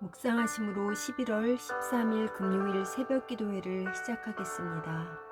묵상하심으로 11월 13일 금요일 새벽 기도회를 시작하겠습니다.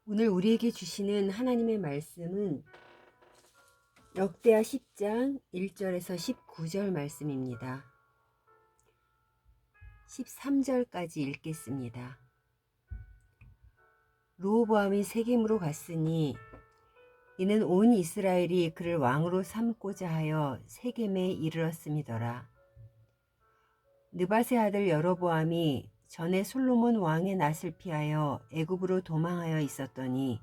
오늘 우리에게 주시는 하나님의 말씀은 역대하 10장 1절에서 19절 말씀입니다. 13절까지 읽겠습니다. 르호보암이 세겜으로 갔으니 이는 온 이스라엘이 그를 왕으로 삼고자 하여 세겜에 이르렀음이더라. 느밧의 아들 여로보암이 전에 솔로몬 왕의 낯을 피하여 애굽으로 도망하여 있었더니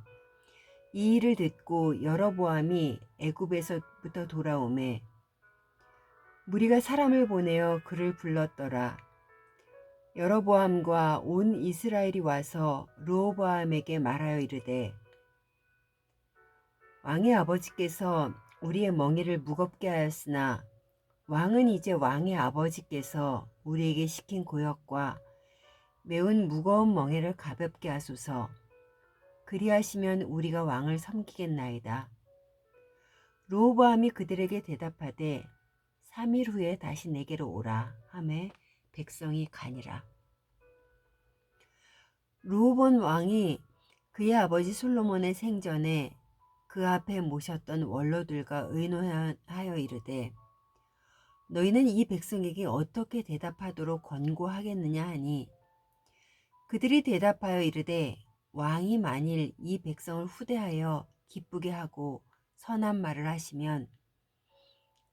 이 일을 듣고 여로보암이 애굽에서부터 돌아오매 무리가 사람을 보내어 그를 불렀더라. 여로보암과 온 이스라엘이 와서 르호보암에게 말하여 이르되 왕의 아버지께서 우리의 멍에를 무겁게 하였으나 왕은 이제 왕의 아버지께서 우리에게 시킨 고역과 매운 무거운 멍에를 가볍게 하소서. 그리하시면 우리가 왕을 섬기겠나이다. 르호보암이 그들에게 대답하되 3일 후에 다시 내게로 오라 하매 백성이 가니라. 르호보암 왕이 그의 아버지 솔로몬의 생전에 그 앞에 모셨던 원로들과 의논하여 이르되 너희는 이 백성에게 어떻게 대답하도록 권고하겠느냐 하니 그들이 대답하여 이르되 왕이 만일 이 백성을 후대하여 기쁘게 하고 선한 말을 하시면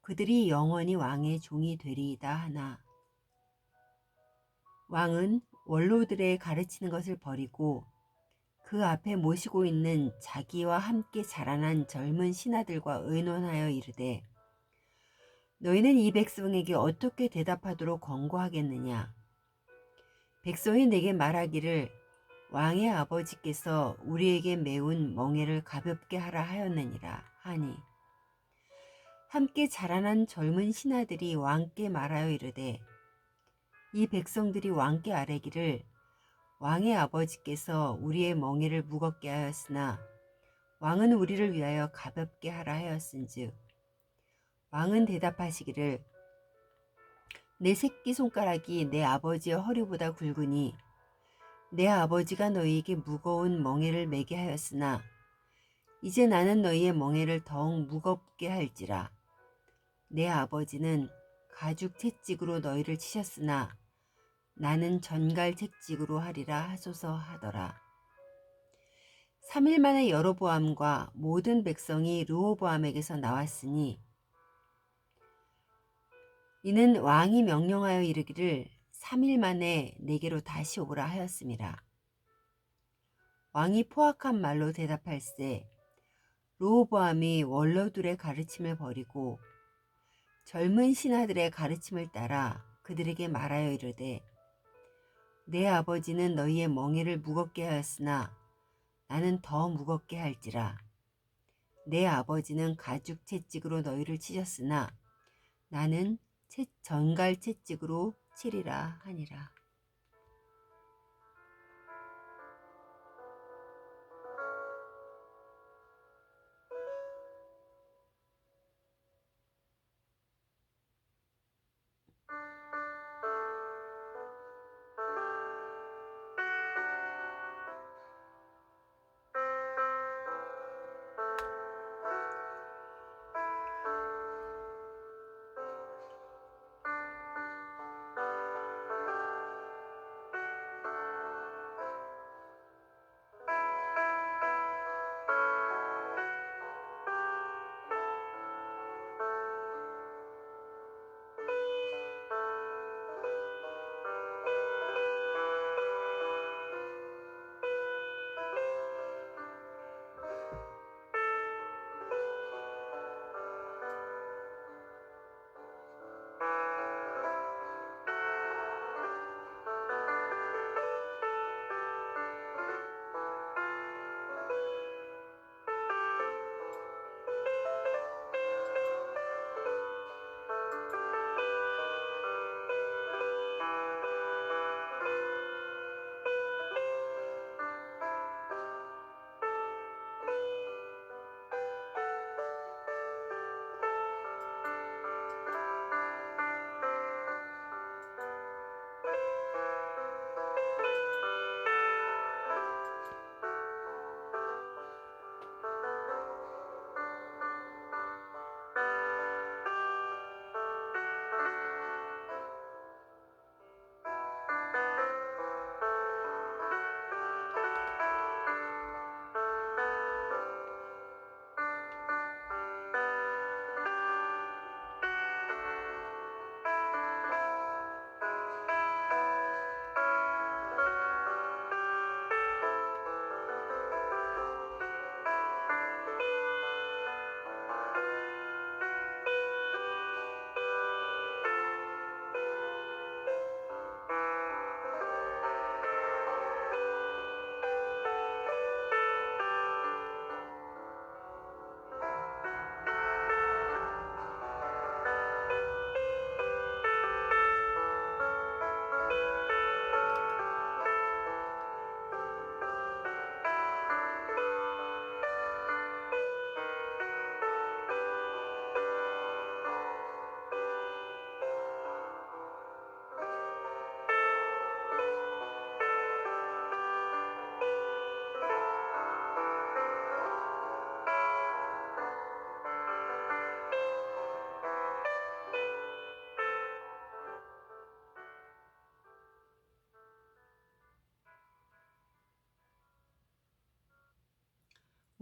그들이 영원히 왕의 종이 되리이다 하나 왕은 원로들의 가르치는 것을 버리고 그 앞에 모시고 있는 자기와 함께 자라난 젊은 신하들과 의논하여 이르되 너희는 이 백성에게 어떻게 대답하도록 권고하겠느냐. 백성이 내게 말하기를 왕의 아버지께서 우리에게 매운 멍에를 가볍게 하라 하였느니라 하니 함께 자라난 젊은 신하들이 왕께 말하여 이르되 이 백성들이 왕께 아뢰기를 왕의 아버지께서 우리의 멍에를 무겁게 하였으나 왕은 우리를 위하여 가볍게 하라 하였은즉 왕은 대답하시기를 내 새끼손가락이 내 아버지의 허리보다 굵으니 내 아버지가 너희에게 무거운 멍에를 매게 하였으나 이제 나는 너희의 멍에를 더욱 무겁게 할지라. 내 아버지는 가죽 채찍으로 너희를 치셨으나 나는 전갈 채찍으로 하리라 하소서 하더라. 3일 만에 여로보암과 모든 백성이 르호보암에게서 나왔으니 이는 왕이 명령하여 이르기를 3일 만에 내게로 다시 오라 하였음이라. 왕이 포악한 말로 대답할세 르호보암이 원로들의 가르침을 버리고 젊은 신하들의 가르침을 따라 그들에게 말하여 이르되 내 아버지는 너희의 멍에를 무겁게 하였으나 나는 더 무겁게 할지라. 내 아버지는 가죽 채찍으로 너희를 치셨으나 나는 전갈 채찍으로 치리라 하니라.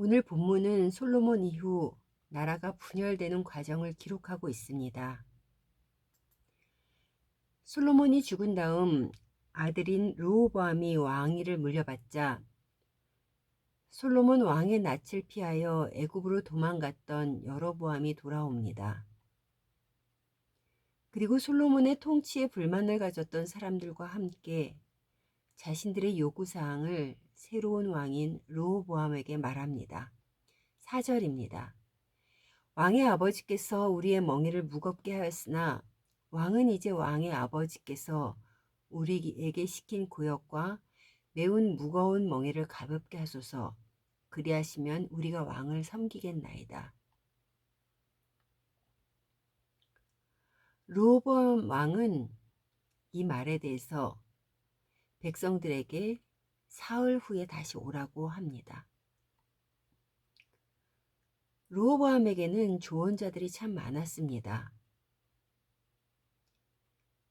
오늘 본문은 솔로몬 이후 나라가 분열되는 과정을 기록하고 있습니다. 솔로몬이 죽은 다음 아들인 르호보암이 왕위를 물려받자 솔로몬 왕의 낯을 피하여 애굽으로 도망갔던 여로보암이 돌아옵니다. 그리고 솔로몬의 통치에 불만을 가졌던 사람들과 함께 자신들의 요구사항을 새로운 왕인 르호보암에게 말합니다. 4절입니다. 왕의 아버지께서 우리의 멍에를 무겁게 하였으나 왕은 이제 왕의 아버지께서 우리에게 시킨 구역과 매운 무거운 멍에를 가볍게 하소서. 그리하시면 우리가 왕을 섬기겠나이다. 르호보암 왕은 이 말에 대해서 백성들에게 사흘 후에 다시 오라고 합니다. 르호보암에게는 조언자들이 참 많았습니다.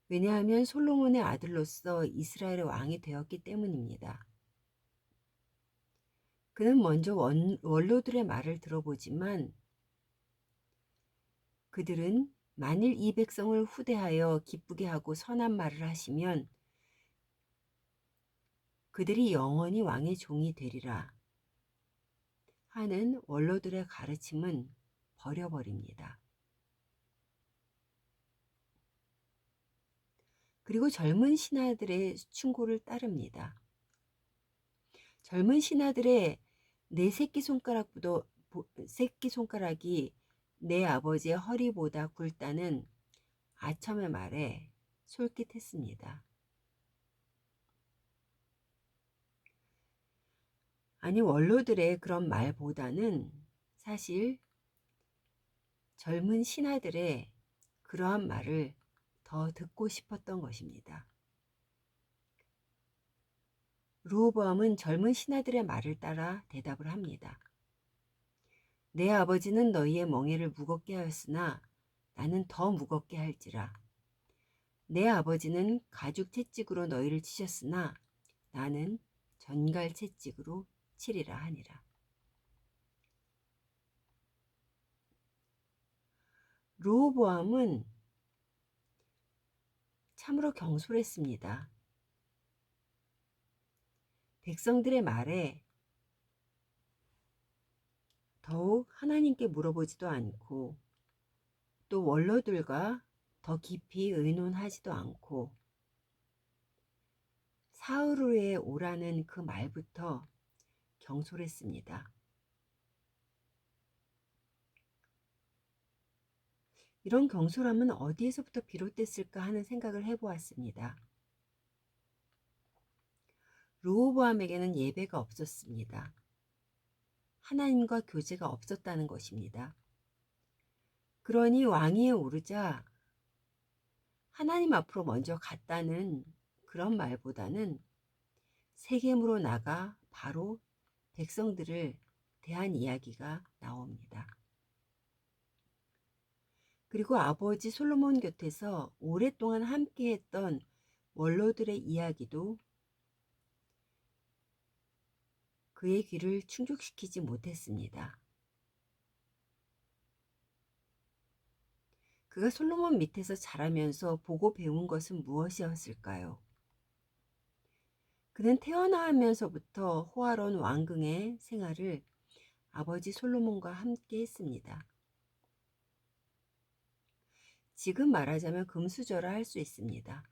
왜냐하면 솔로몬의 아들로서 이스라엘의 왕이 되었기 때문입니다. 그는 먼저 원로들의 말을 들어보지만 그들은 만일 이 백성을 후대하여 기쁘게 하고 선한 말을 하시면 그들이 영원히 왕의 종이 되리라 하는 원로들의 가르침은 버려버립니다. 그리고 젊은 신하들의 충고를 따릅니다. 젊은 신하들의 내 새끼손가락이 내 아버지의 허리보다 굵다는 아첨의 말에 솔깃했습니다. 아니, 원로들의 그런 말보다는 사실 젊은 신하들의 그러한 말을 더 듣고 싶었던 것입니다. 르호보암은 젊은 신하들의 말을 따라 대답을 합니다. 내 아버지는 너희의 멍에를 무겁게 하였으나 나는 더 무겁게 할지라. 내 아버지는 가죽 채찍으로 너희를 치셨으나 나는 전갈 채찍으로 치리라 하니라. 르호보암은 참으로 경솔했습니다. 백성들의 말에 더욱 하나님께 물어보지도 않고 또 원로들과 더 깊이 의논하지도 않고 사흘 후에 오라는 그 말부터 경솔했습니다. 이런 경솔함은 어디에서부터 비롯됐을까 하는 생각을 해보았습니다. 르호보암에게는 예배가 없었습니다. 하나님과 교제가 없었다는 것입니다. 그러니 왕위에 오르자 하나님 앞으로 먼저 갔다는 그런 말보다는 세겜으로 나가 바로 백성들을 대한 이야기가 나옵니다. 그리고 아버지 솔로몬 곁에서 오랫동안 함께했던 원로들의 이야기도 그의 귀를 충족시키지 못했습니다. 그가 솔로몬 밑에서 자라면서 보고 배운 것은 무엇이었을까요? 그는 태어나면서부터 호화로운 왕궁의 생활을 아버지 솔로몬과 함께 했습니다. 지금 말하자면 금수저라 할 수 있습니다.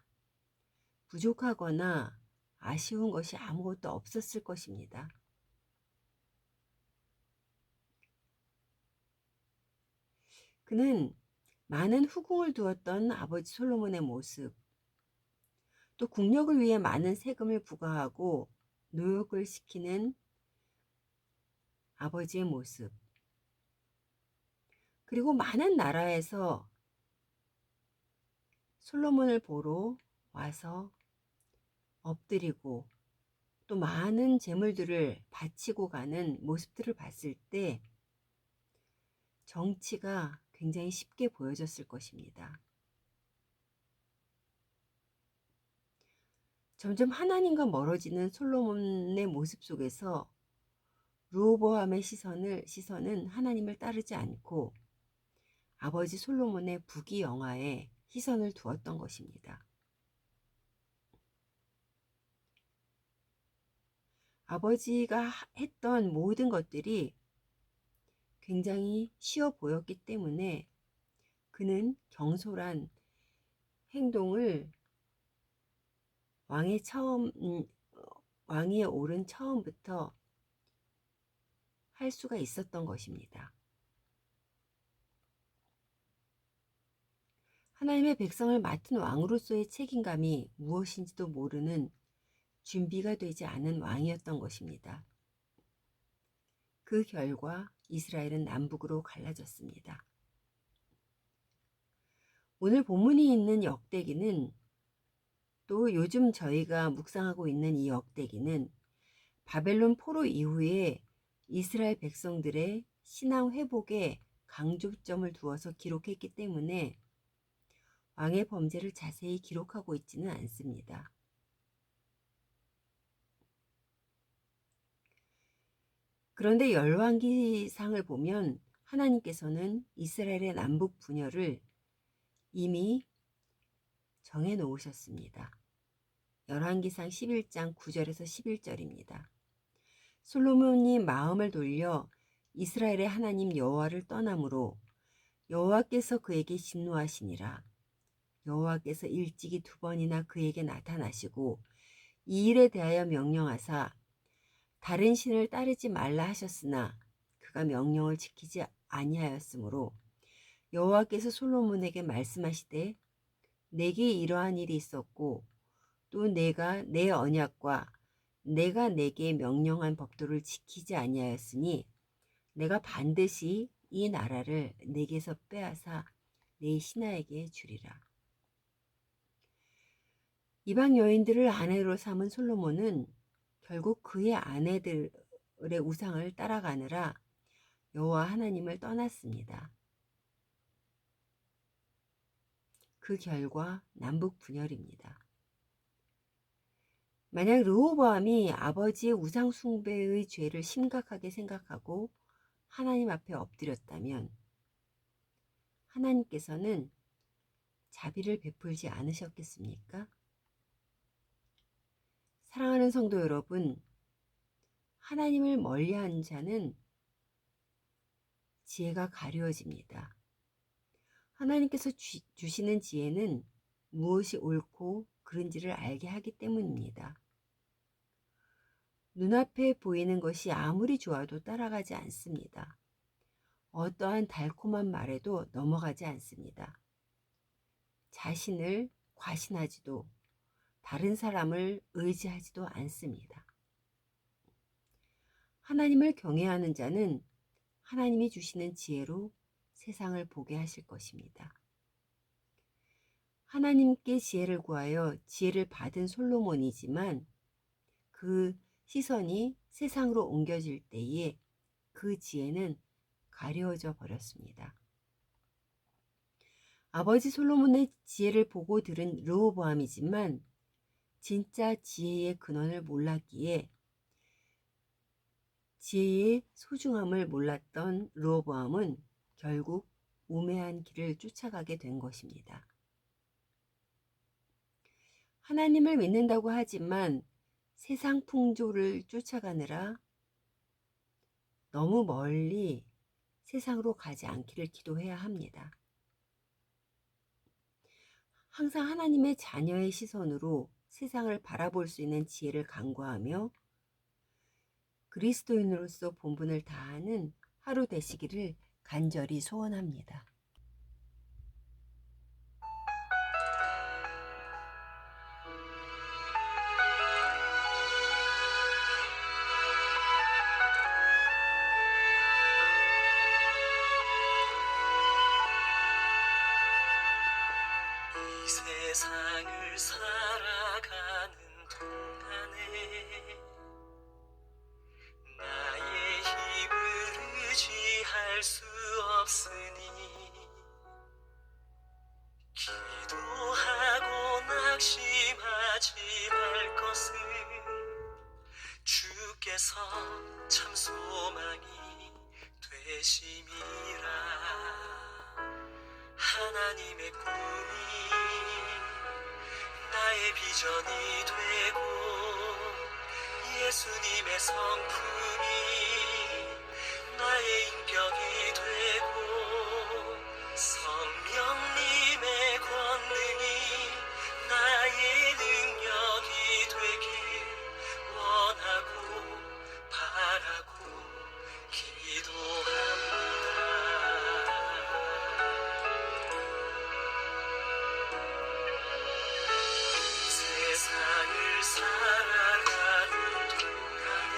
부족하거나 아쉬운 것이 아무것도 없었을 것입니다. 그는 많은 후궁을 두었던 아버지 솔로몬의 모습, 또 국력을 위해 많은 세금을 부과하고 노역을 시키는 아버지의 모습, 그리고 많은 나라에서 솔로몬을 보러 와서 엎드리고 또 많은 재물들을 바치고 가는 모습들을 봤을 때 정치가 굉장히 쉽게 보여졌을 것입니다. 점점 하나님과 멀어지는 솔로몬의 모습 속에서 르호보암의 시선은 하나님을 따르지 않고 아버지 솔로몬의 부귀영화에 시선을 두었던 것입니다. 아버지가 했던 모든 것들이 굉장히 쉬워 보였기 때문에 그는 경솔한 행동을 왕위에 오른 처음부터 할 수가 있었던 것입니다. 하나님의 백성을 맡은 왕으로서의 책임감이 무엇인지도 모르는 준비가 되지 않은 왕이었던 것입니다. 그 결과 이스라엘은 남북으로 갈라졌습니다. 오늘 본문이 있는 역대기는, 또 요즘 저희가 묵상하고 있는 이 역대기는 바벨론 포로 이후에 이스라엘 백성들의 신앙 회복에 강조점을 두어서 기록했기 때문에 왕의 범죄를 자세히 기록하고 있지는 않습니다. 그런데 열왕기상을 보면 하나님께서는 이스라엘의 남북 분열을 이미 정해 놓으셨습니다. 열왕기상 11장 9절에서 11절입니다. 솔로몬이 마음을 돌려 이스라엘의 하나님 여호와를 떠남으로 여호와께서 그에게 진노하시니라. 여호와께서 일찍이 2번이나 그에게 나타나시고 이 일에 대하여 명령하사 다른 신을 따르지 말라 하셨으나 그가 명령을 지키지 아니하였으므로 여호와께서 솔로몬에게 말씀하시되 내게 이러한 일이 있었고 또 내가 내 언약과 내가 내게 명령한 법도를 지키지 아니하였으니 내가 반드시 이 나라를 내게서 빼앗아 내 신하에게 주리라. 이방 여인들을 아내로 삼은 솔로몬은 결국 그의 아내들의 우상을 따라가느라 여호와 하나님을 떠났습니다. 그 결과 남북 분열입니다. 만약 르호보암이 아버지의 우상 숭배의 죄를 심각하게 생각하고 하나님 앞에 엎드렸다면 하나님께서는 자비를 베풀지 않으셨겠습니까? 사랑하는 성도 여러분, 하나님을 멀리한 자는 지혜가 가려집니다. 하나님께서 주시는 지혜는 무엇이 옳고 그른지를 알게 하기 때문입니다. 눈앞에 보이는 것이 아무리 좋아도 따라가지 않습니다. 어떠한 달콤한 말에도 넘어가지 않습니다. 자신을 과신하지도 다른 사람을 의지하지도 않습니다. 하나님을 경외하는 자는 하나님이 주시는 지혜로 세상을 보게 하실 것입니다. 하나님께 지혜를 구하여 지혜를 받은 솔로몬이지만 그 시선이 세상으로 옮겨질 때에 그 지혜는 가려져 버렸습니다. 아버지 솔로몬의 지혜를 보고 들은 르호보암이지만 진짜 지혜의 근원을 몰랐기에 지혜의 소중함을 몰랐던 르호보암은 결국 우매한 길을 쫓아가게 된 것입니다. 하나님을 믿는다고 하지만 세상 풍조를 쫓아가느라 너무 멀리 세상으로 가지 않기를 기도해야 합니다. 항상 하나님의 자녀의 시선으로 세상을 바라볼 수 있는 지혜를 간구하며 그리스도인으로서 본분을 다하는 하루 되시기를 간절히 소원합니다. 이 세상을 살아가는 동안에 나의 힘을 의지할 수 없으니 기도하고 낙심하지 말 것은 주께서 참 소망이 되심이라. 하나님의 꿈이 나의 비전이 되고 예수님의 성품이 나의 인격이 되고 성령님의 권능이 나의 능력이 되길 원하고 바라고 기도합니다. 세상을 살아가는 동안에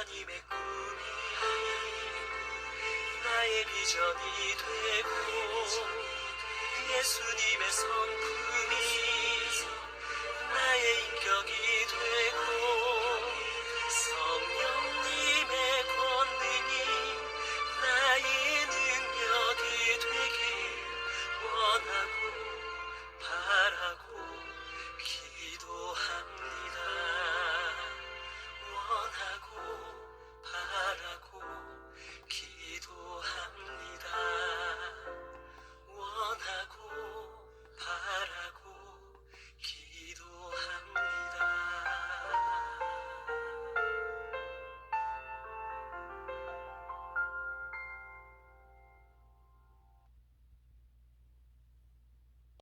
하나님의 꿈이 나의 비전이 되고 예수님의 성품이